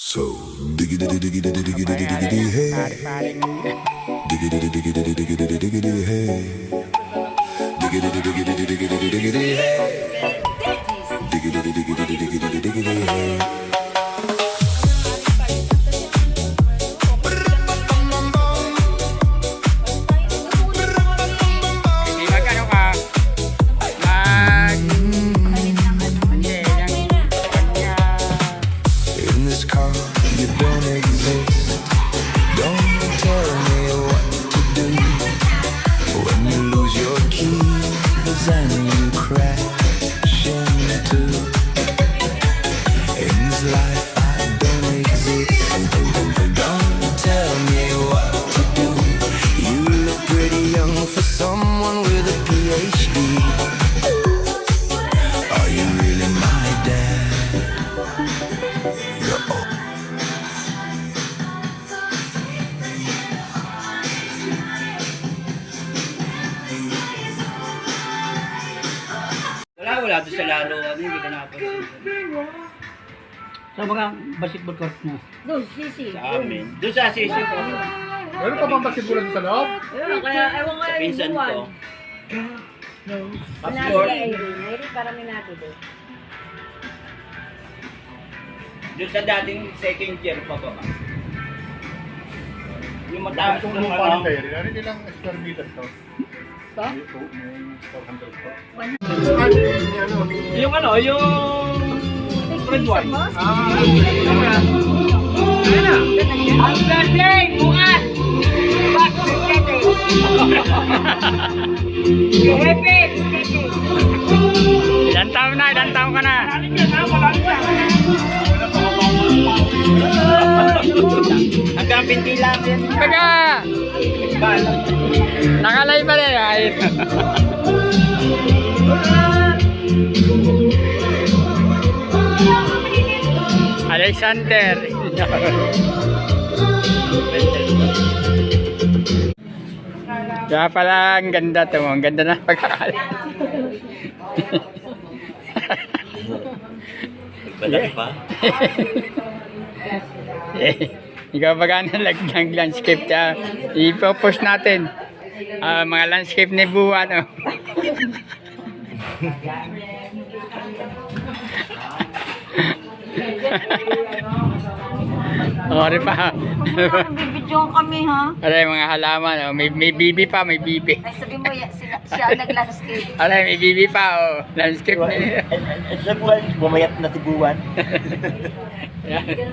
So diggity diggity diggity diggity hey, diggity diggity diggity diggity hey, diggity diggity diggity diggity hey, diggity diggity diggity diggity hey. Wala doon sa laro, hindi ko napansin. Sa mga basketball court mo. Doon, sisi. Sa amin. Doon sa sisi ko. Meron pa bang basketball sa loob? Kaya, ewan ko Sa yung pinsan buwan. ko. Nasi Passport. na Irene. Irene, parang minati doon. Doon sa dating second year pa ba? Yung mataas Itong ng lupa ano. ng Terry, ano ilang square meter to? Ha? Ito, may 400 pa. Yung ano, yung red wine. Ang birthday! Bukas! Bago si Tete! Happy! Ilan taon ka na? Hanggang pinti lang yan. Taga! Nakalay pa rin. Ay. Alexander. Kaya pala ang ganda to. Ang ganda na pagkakala. Balak pa. Ikaw ba gano'n ng landscape siya? I-post natin. Mga landscape ni Buwa, no? Ori pa. Bibidyoan kami, ha? Aray, mga halaman, oh. May bibi pa, may bibi. Ay, sabi mo, siya ang nag-landscape. Aray, may bibi pa, oh. Landscape nila. Sa buwan, bumayat na tibuan. Yan.